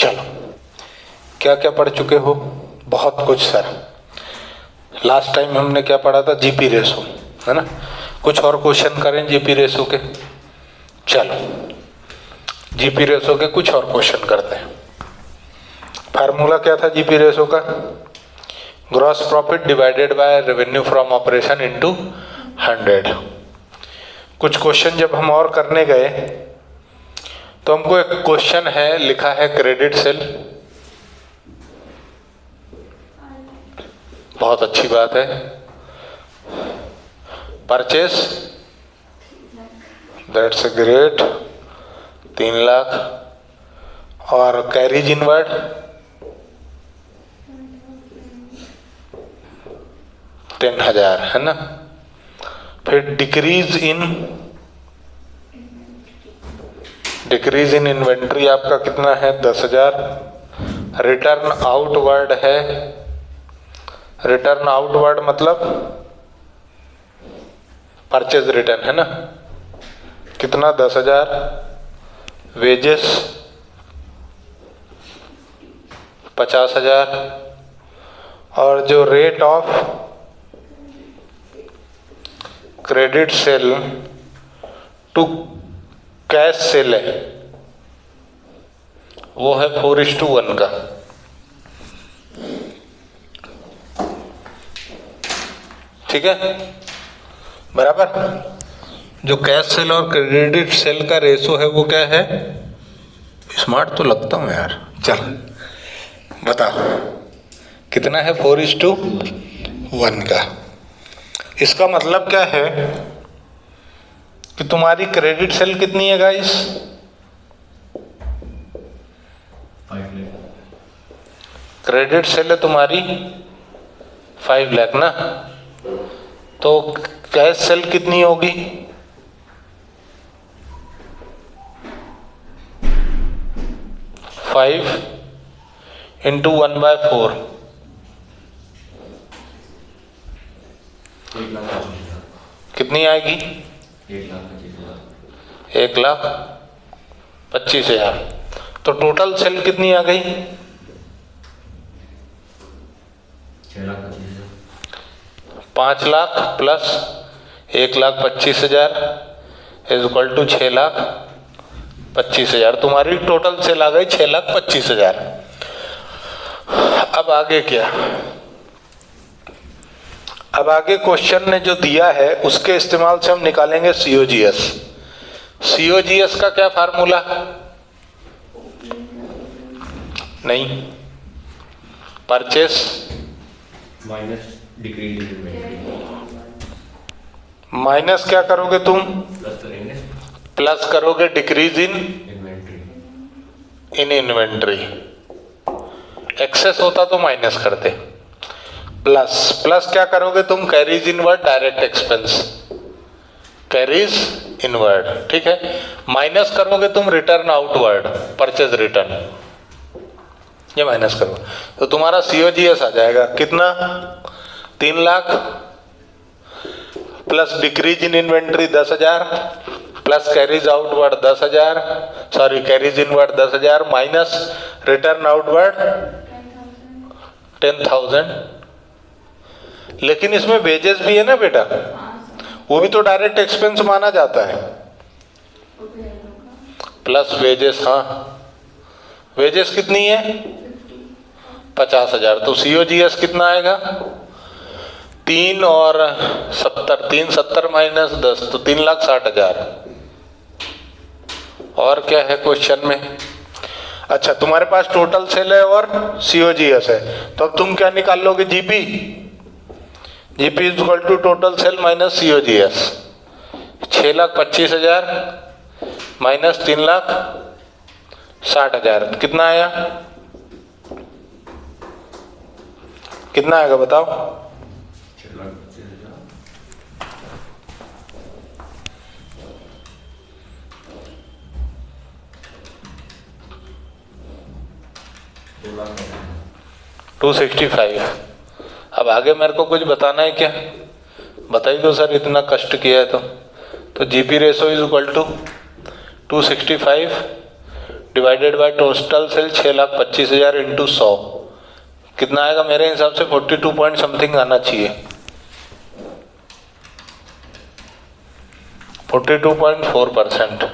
चलो, क्या क्या पढ़ चुके हो? बहुत कुछ सर। लास्ट टाइम हमने क्या पढ़ा था? जीपी रेशो, है ना। कुछ और क्वेश्चन करें जीपी रेशो के? चलो, जीपी रेशो के कुछ और क्वेश्चन करते हैं। फार्मूला क्या था जीपी रेशो का? Gross profit divided by revenue from operation into 100। कुछ क्वेश्चन जब हम और करने गए तो हमको एक क्वेश्चन है, लिखा है क्रेडिट सेल। बहुत अच्छी बात है। Purchase, that's great, 3 lakh. और कैरीज इनवर्ड, 10,000, है ना। फिर डिक्रीज इन इन्वेंट्री आपका कितना है? 10,000। रिटर्न आउटवर्ड है, रिटर्न आउटवर्ड मतलब परचेज रिटर्न, है ना। कितना? 10,000। वेजेस 50,000। और जो rate of credit sale to cash sale है वो है 4:1 का। ठीक है, बराबर। जो कैश सेल और क्रेडिट सेल का रेशो है वो क्या है? स्मार्ट तो लगता हूँ यार। चल बताओ कितना है? 4:1 का। इसका मतलब क्या है कि तुम्हारी क्रेडिट सेल कितनी है गाइस? 5 लाख। क्रेडिट सेल है तुम्हारी 5 लाख ना। तो कैश सेल कितनी होगी? 5 × 1/4। 1,25,000। कितनी आएगी? 1,25,000। 1,25,000। तो टोटल सेल कितनी आ गई? 6,25,000। 5 lakh plus 1,25,000 is equal to 6,25,000। तुम्हारी टोटल सेल आ गई 6,25,000। अब आगे क्या? अब आगे क्वेश्चन ने जो दिया है उसके इस्तेमाल से हम निकालेंगे सीओजीएस। सीओजीएस का क्या फार्मूला? नहीं, purchase minus decrease in inventory. Minus क्या करोगे तुम? प्लस करेंगे प्लस करोगे डिक्रीज इन इन्वेंट्री। एक्सेस होता तो माइनस करते। प्लस क्या करोगे तुम? Carries inward direct expense, carries inward. ठीक है। माइनस करोगे तुम रिटर्न आउटवर्ड, परचेज रिटर्न, ये माइनस करो तो तुम्हारा सीओजीएस आ जाएगा कितना? 3 lakh plus decrease in inventory 10,000 plus carries outward 10,000, sorry carries inward 10,000 minus return outward 10,000। लेकिन इसमें वेजेस भी है ना बेटा, वो भी तो डायरेक्ट एक्सपेंस माना जाता है। प्लस वेजेस, हाँ वेजेस कितनी है? 50,000। तो सीओजीएस कितना आएगा? 3 और 70, 3 70 माइनस 10 तो 3,60,000। और क्या है क्वेश्चन में? अच्छा, तुम्हारे पास टोटल सेल है और सीओजीएस है, तो अब तुम क्या निकाल लोगे? GP. GP is equal to total sale minus COGS. 6,25,000 minus 3,60,000 कितना आया? कितना आएगा बताओ? 6,25,000। 265। अब आगे मेरे को कुछ बताना है क्या? बताइए दो सर, इतना कष्ट किया है तो GP ratio is equal to 265 divided by total sale 6,25,000 into 100 कितना आएगा? मेरे हिसाब से 42 पॉइंट समथिंग आना चाहिए, 42.4%।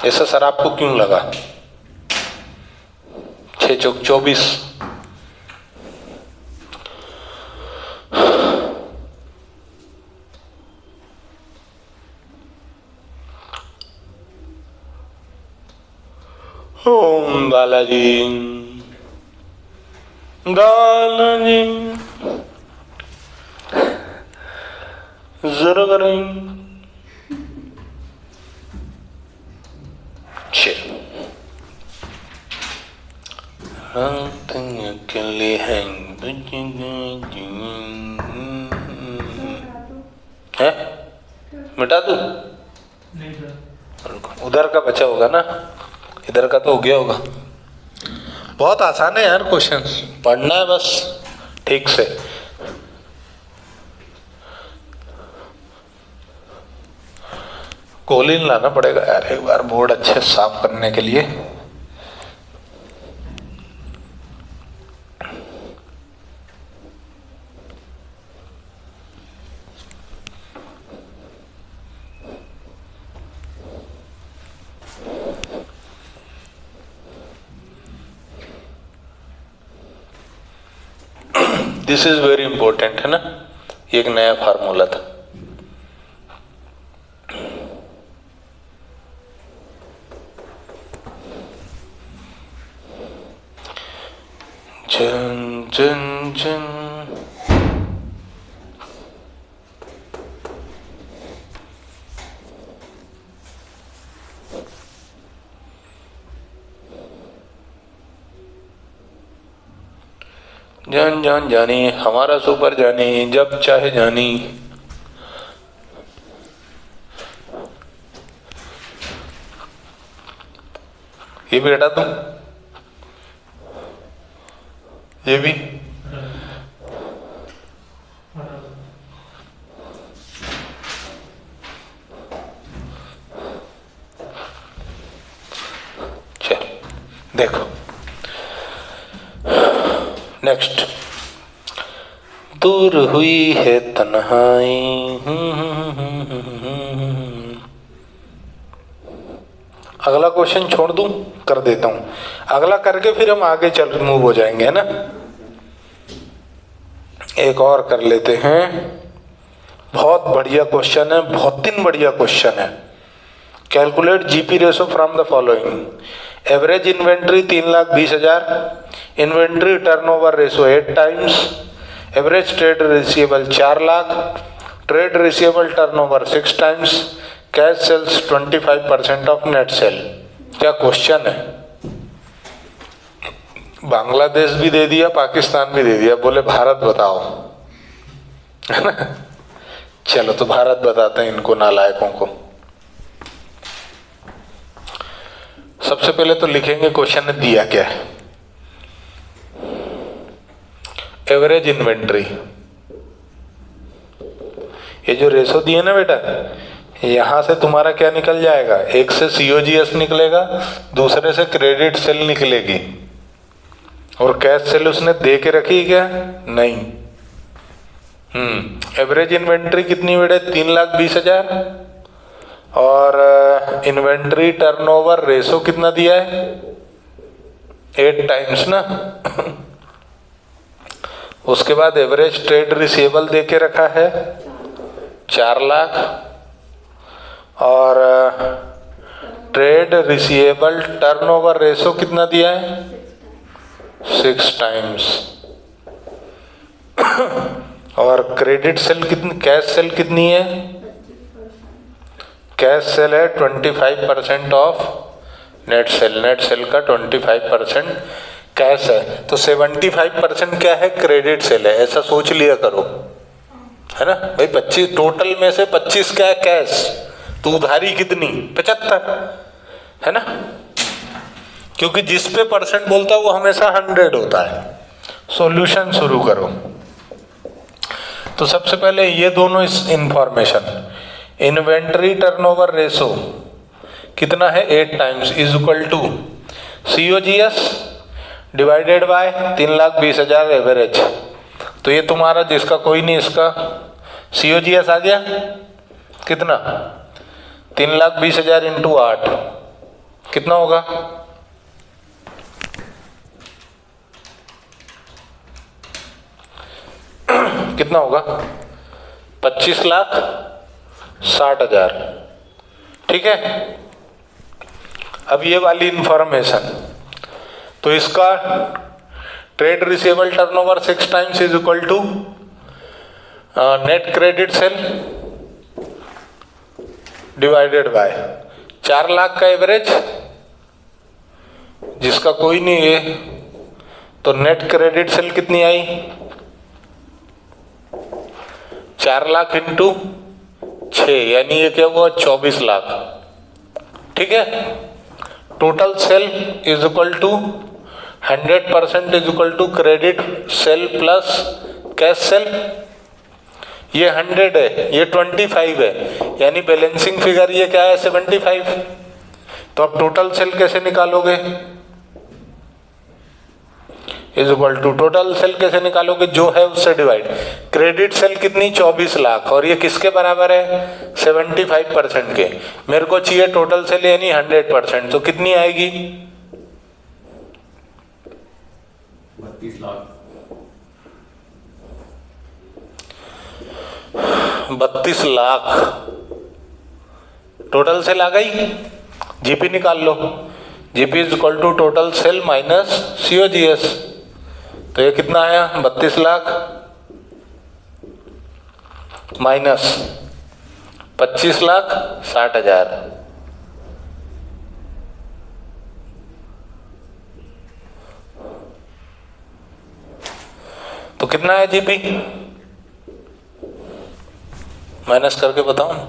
ऐसा सर आपको क्यों लगा? 6 चौक 24। ओम बालाजी बालाजी जरा करें। अकेले हैं है? मिटा दूं? उधर का बचा होगा ना, इधर का तो हो गया होगा। बहुत आसान है यार क्वेश्चन, पढ़ना है बस ठीक से। कोलिन लाना पड़ेगा यार एक बार बोर्ड अच्छे साफ करने के लिए। दिस इज वेरी इंपॉर्टेंट है ना, एक नया फार्मूला था। जन जन जन जान जान जानी हमारा सुपर जानी जब चाहे जानी। ये भी हटा दूं, ये भी चल देखो। नेक्स्ट, दूर हुई है तन्हाई। अगला क्वेश्चन छोड़ दूं, कर देता हूं। अगला करके फिर हम आगे चल मूव हो जाएंगे, है ना। एक और कर लेते हैं, बहुत बढ़िया क्वेश्चन है, बहुत ही बढ़िया क्वेश्चन है। Calculate GP ratio from the following. Average inventory 3,20,000, inventory turnover ratio 8 times, average trade receivable 4 lakh, trade receivable turnover 6 times, cash sales 25% of net sale. क्या क्वेश्चन है। बांग्लादेश भी दे दिया, पाकिस्तान भी दे दिया, बोले भारत बताओ, है ना। चलो तो भारत बताते हैं इनको नालायकों को। सबसे पहले तो लिखेंगे क्वेश्चन ने दिया क्या है। एवरेज इन्वेंट्री, ये जो रेशो दिए ना बेटा, यहां से तुम्हारा क्या निकल जाएगा, एक से सीओजीएस निकलेगा, दूसरे से क्रेडिट सेल निकलेगी, और कैश सेल उसने दे के रखी क्या, नहीं। एवरेज इन्वेंट्री कितनी बेटे, 3,20,000, और इन्वेंट्री टर्नओवर रेशो कितना दिया है, 8 टाइम्स ना। उसके बाद एवरेज ट्रेड रिसीवेबल दे के रखा है 4 लाख, और ट्रेड रिसीवेबल टर्नओवर रेशो कितना दिया है, 6 टाइम्स, और क्रेडिट सेल कितनी, कैश सेल कितनी है, कैश सेल है 25% of net cell. Net cell का 25% कैश है, तो 75% क्या है, क्रेडिट सेल है। ऐसा सोच लिया करो, है ना भाई। 25 टोटल में से 25 क्या है, कैश, तो उधारी कितनी, 75, है ना। क्योंकि जिस पे परसेंट बोलता है वो हमेशा 100 होता है। सॉल्यूशन शुरू करो। तो सबसे पहले ये दोनों इस इंफॉर्मेशन, इन्वेंट्री टर्नओवर रेशो कितना है 8 times is equal to COGS divided by 3,20,000 average. तो ये तुम्हारा जिसका कोई नहीं, इसका COGS आ गया कितना 3,20,000 इंटू 8 कितना होगा, कितना होगा 25,60,000। ठीक है। अब ये वाली इंफॉर्मेशन, तो इसका trade receivable turnover 6 times is equal to net credit sale divided by 4 lakh का एवरेज जिसका कोई नहीं है, तो नेट क्रेडिट सेल कितनी आई 4 लाख इंटू 6, यानी ये क्या हुआ 24 लाख। ठीक है। Total sale is equal to 100% is equal to credit sale plus cash sale. ये 100 है, ये 25 है, यानी बैलेंसिंग फिगर ये क्या है 75। तो अब टोटल सेल कैसे निकालोगे, is equal to total sale कैसे निकालोगे, जो है उससे डिवाइड। क्रेडिट सेल कितनी 24 लाख, और ये किसके बराबर है 75% के। मेरे को चाहिए टोटल सेल यानी 100%, तो कितनी आएगी 32 लाख। 32 लाख टोटल सेल आ गई। जीपी निकाल लो, GP is equal to total sale minus COGS। तो ये कितना आया 32 लाख माइनस 25,60,000। तो कितना है जीपी, माइनस करके बताओ ना,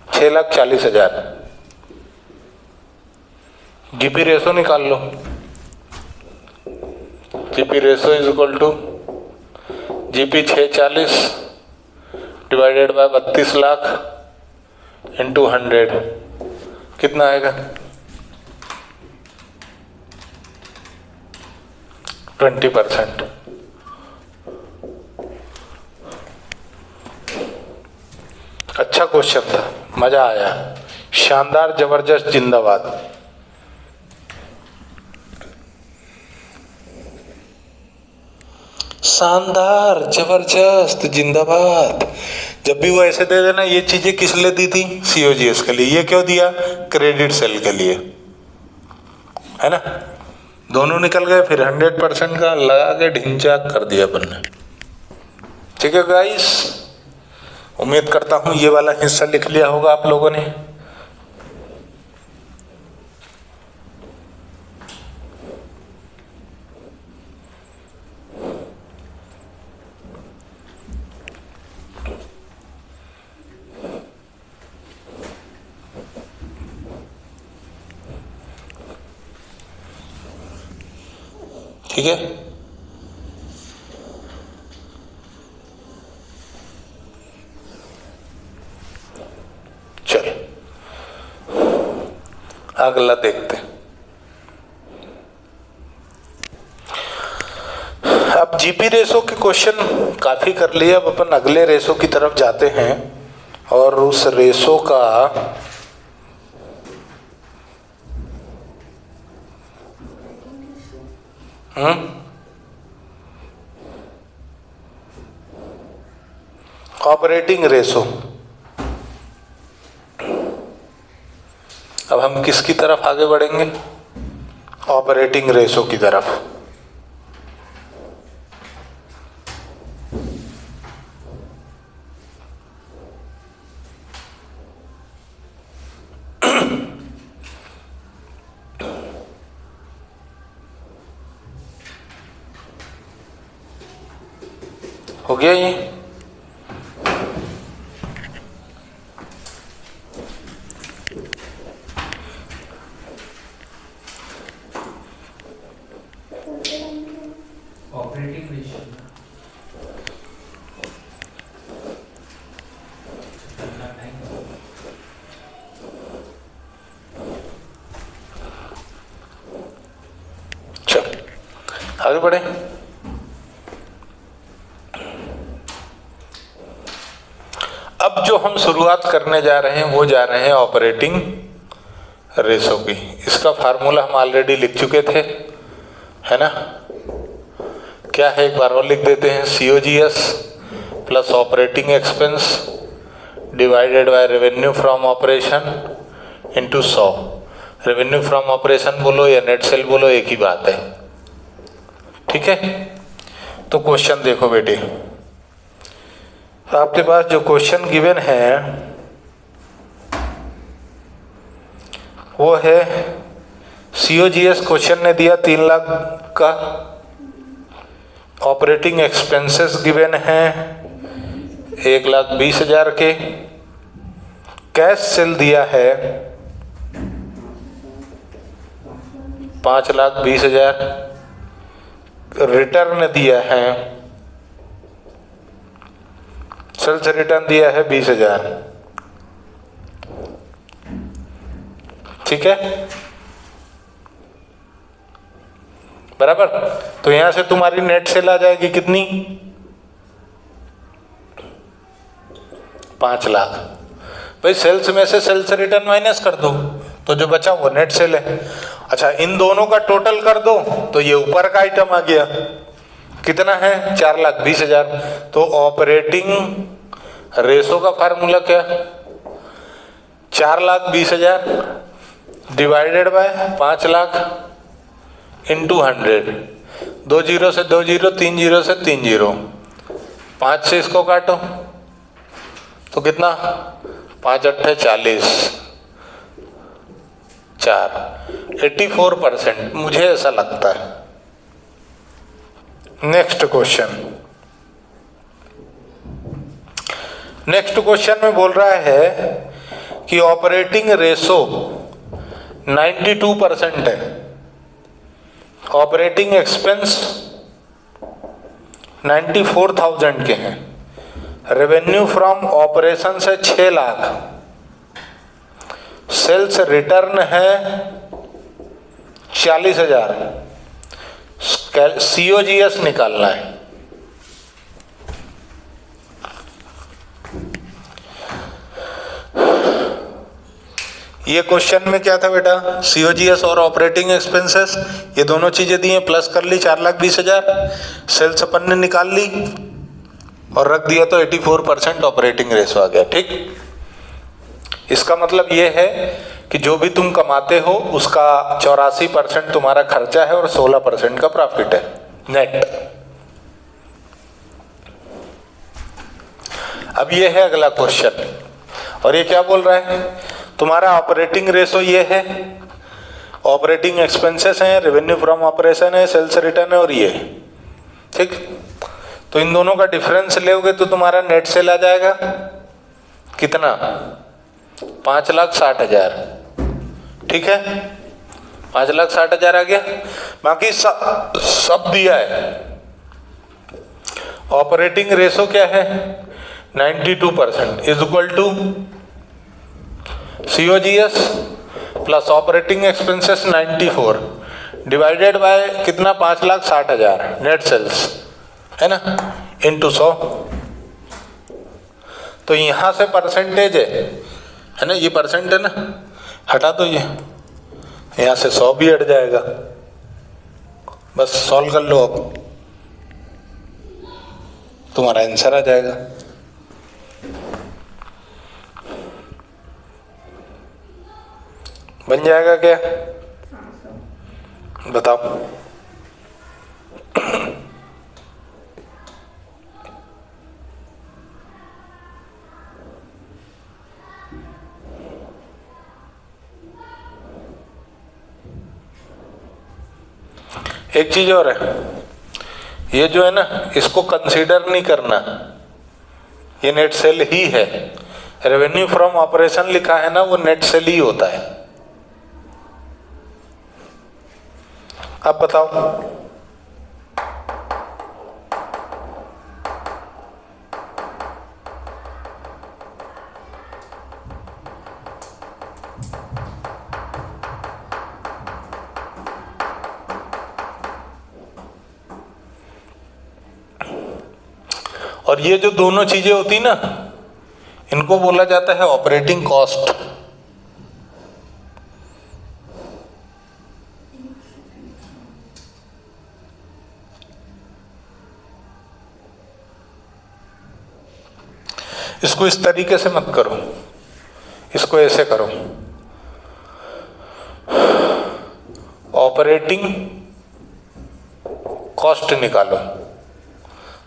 6,40,000। जीपी रेशो निकाल लो, GP ratio is equal to GP 640 divided by 32 lakh into 100 कितना आएगा 20%। अच्छा क्वेश्चन था, मजा आया, शानदार जबरदस्त जिंदाबाद। शानदार जबरदस्त जिंदाबाद। जब भी वो ऐसे दे देना, ये चीजें किस लिए दी थी COGS के लिए, ये क्यों दिया क्रेडिट सेल के लिए, है ना। दोनों निकल गए, फिर 100% का लगा के ढिंचाक कर दिया अपन ने। ठीक है गाइस, उम्मीद करता हूं ये वाला हिस्सा लिख लिया होगा आप लोगों ने। ठीक है, चल अगला देखते हैं। अब जीपी रेशो के क्वेश्चन काफी कर लिए, अब अपन अगले रेशो की तरफ जाते हैं और उस रेशो का ऑपरेटिंग रेशो। अब हम किसकी तरफ आगे बढ़ेंगे, ऑपरेटिंग रेशो की तरफ। हो गया ये, ऑपरेटिंग रेशियो आगे बढ़े। अब जो हम शुरुआत करने जा रहे हैं वो जा रहे हैं ऑपरेटिंग रेशो की। इसका फार्मूला हम ऑलरेडी लिख चुके थे, है ना। क्या है, एक बार और लिख देते हैं। COGS plus operating expense divided by revenue from operation into 100। Revenue from operation बोलो या नेट सेल बोलो, एक ही बात है, ठीक है। तो क्वेश्चन देखो बेटे, आपके पास जो क्वेश्चन गिवन है वो है COGS क्वेश्चन ने दिया 3 लाख का, ऑपरेटिंग एक्सपेंसेस गिवन है 1,20,000 के, कैश सेल दिया है 5,20,000, रिटर्न दिया है, सेल्स रिटर्न दिया है 20,000, ठीक है, बराबर। तो यहां से तुम्हारी नेट सेल आ जाएगी कितनी, 5 लाख। भाई सेल्स में से सेल्स रिटर्न माइनस कर दो तो जो बचा वो नेट सेल है। अच्छा, इन दोनों का टोटल कर दो तो ये ऊपर का आइटम आ गया, कितना है 4,20,000। तो ऑपरेटिंग रेशो का फार्मूला क्या, 4,20,000 divided by 5 lakh into 100। 2 zero से 2 जीरो, 3 जीरो से 3 जीरो, 5 से इसको काटो तो कितना, 5 अट्ठे 40, 4, 84% मुझे ऐसा लगता है। नेक्स्ट क्वेश्चन में बोल रहा है कि ऑपरेटिंग रेशो 92% है, ऑपरेटिंग एक्सपेंस 94,000 के हैं, रेवेन्यू फ्रॉम ऑपरेशन से 6 लाख, सेल्स रिटर्न है 40,000, COGS निकालना है। ये क्वेश्चन में क्या था बेटा, COGS और ऑपरेटिंग एक्सपेंसेस ये दोनों चीजें दी हैं, प्लस कर ली 4,20,000, सेल्स अपन ने निकाल ली और रख दिया तो 84% ऑपरेटिंग रेशो आ गया, ठीक। इसका मतलब ये है कि जो भी तुम कमाते हो उसका 84% तुम्हारा खर्चा है और 16% का प्रॉफिट है नेट। अब ये है अगला क्वेश्चन, और ये क्या बोल रहा है, तुम्हारा ऑपरेटिंग रेशो ये है, ऑपरेटिंग एक्सपेंसेस हैं, रेवेन्यू फ्रॉम ऑपरेशन है, सेल्स रिटर्न है और ये, ठीक। तो इन दोनों का डिफरेंस लोगे तो तुम्हारा नेट सेल आ जाएगा कितना, 5,60,000, ठीक है, 5,60,000 आ गया। बाकी सब दिया है। ऑपरेटिंग रेशो क्या है, 92% is equal to COGS plus operating expenses 94 divided by कितना, 5,60,000 नेट सेल्स है ना, इंटू 100। तो यहां से परसेंटेज है ना, ये परसेंट है ना, हटा दो ये, यहां से 100 भी हट जाएगा, बस सॉल्व कर लो, अब तुम्हारा आंसर आ जाएगा। बन जाएगा क्या, बताओ। एक चीज और है, ये जो है ना इसको कंसीडर नहीं करना, ये नेट सेल ही है। रेवेन्यू फ्रॉम ऑपरेशन लिखा है ना, वो नेट सेल ही होता है। अब बताओ, और ये जो दोनों चीजें होती ना, इनको बोला जाता है ऑपरेटिंग कॉस्ट। इसको इस तरीके से मत करो, इसको ऐसे करो, ऑपरेटिंग कॉस्ट निकालो।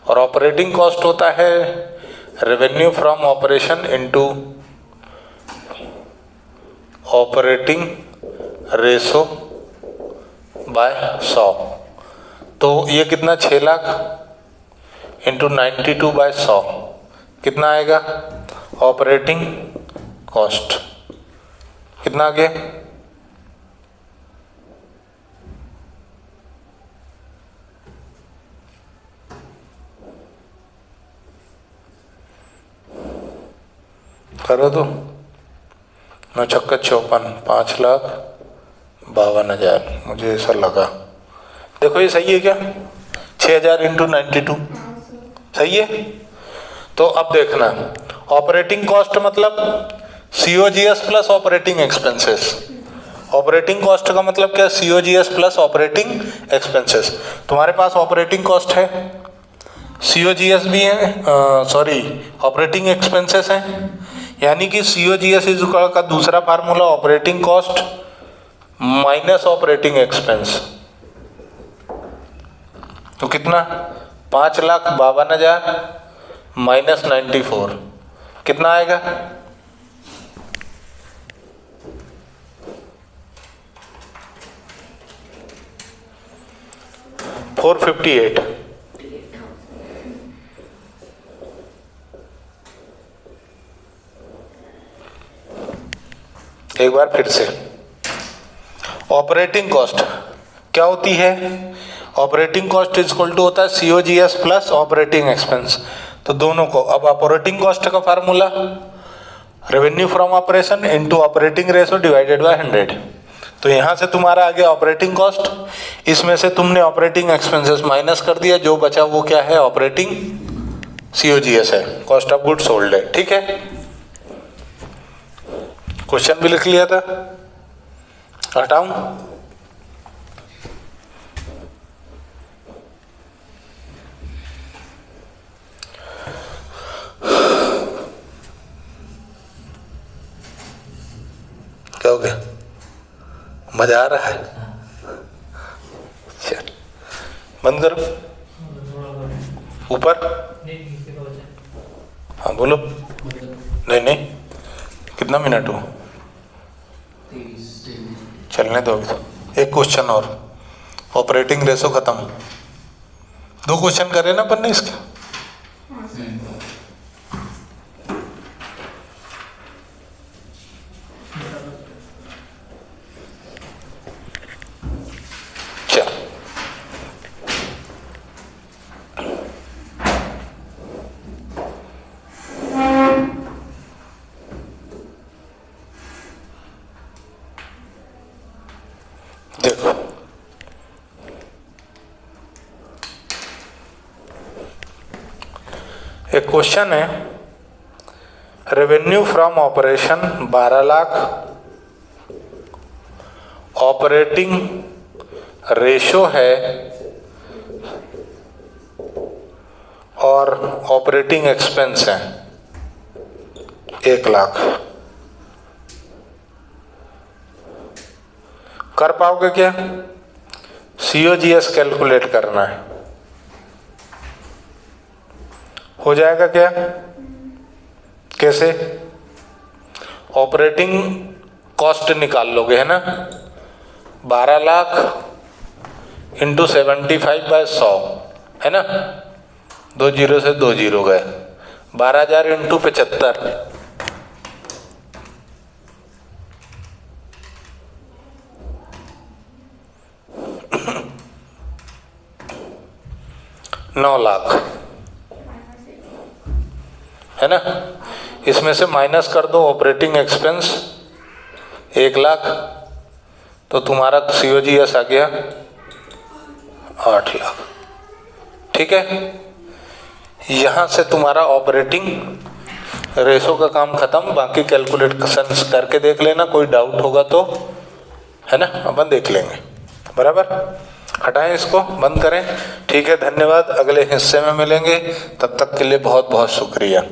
और ऑपरेटिंग कॉस्ट होता है revenue from operation into operating ratio by 100। तो ये कितना, 6 लाख इंटू 92/100 कितना आएगा? ऑपरेटिंग कॉस्ट कितना आ गया? करो तो 9 छक्का 54, 5,52,000 मुझे ऐसा लगा। देखो ये सही है क्या? 6,000 इंटू 92 सही है। तो अब देखना, ऑपरेटिंग कॉस्ट मतलब COGS plus operating expenses. Operating cost का मतलब क्या? COGS plus operating expenses. तुम्हारे पास ऑपरेटिंग कॉस्ट है, COGS भी है, सॉरी ऑपरेटिंग एक्सपेंसेस हैं, यानी कि COGS इज का दूसरा formula operating cost minus operating expense. तो कितना? 5,52,000 माइनस 94 कितना आएगा? 458। एक बार फिर से, ऑपरेटिंग कॉस्ट क्या होती है? Operating cost is equal to होता है COGS प्लस ऑपरेटिंग एक्सपेंस। तो दोनों को, अब ऑपरेटिंग कॉस्ट का formula revenue from operation into operating ratio divided by 100। तो यहां से तुम्हारा आ गया ऑपरेटिंग कॉस्ट, इसमें से तुमने ऑपरेटिंग एक्सपेंसेस माइनस कर दिया, जो बचा वो क्या है? ऑपरेटिंग COGS है, कॉस्ट ऑफ गुड्स सोल्ड है। ठीक है, क्वेश्चन भी लिख लिया था, हटाऊं? क्या हो गया? मजा आ रहा है? चल बंद करो। ऊपर हाँ बोलो। नहीं नहीं, कितना मिनट हो? चलने दो अभी तो। एक क्वेश्चन और, ऑपरेटिंग रेशो खत्म। 2 क्वेश्चन करे ना अपन ने इसके। चल देखो, एक क्वेश्चन है, revenue from operation 12 lakh, operating ratio है और ऑपरेटिंग एक्सपेंस है 1 लाख। कर पाओगे क्या? COGS कैलकुलेट करना है, हो जाएगा क्या? कैसे? ऑपरेटिंग कॉस्ट निकाल लोगे, है ना? 12 लाख इंटू 75/100 है ना? 2 जीरो से 2 जीरो गए, 12,000 इंटू 75, $9 लाख है ना? इसमें से माइनस कर दो ऑपरेटिंग एक्सपेंस 1 लाख, तो तुम्हारा COGS आ गया 8 लाख। ठीक है, यहाँ से तुम्हारा ऑपरेटिंग रेशो का काम खत्म। बाकी कैलकुलेशंस करके देख लेना, कोई डाउट होगा तो, है ना, अपन देख लेंगे। बराबर, हटाएं इसको, बंद करें। ठीक है, धन्यवाद। अगले हिस्से में मिलेंगे, तब तक के लिए बहुत बहुत शुक्रिया।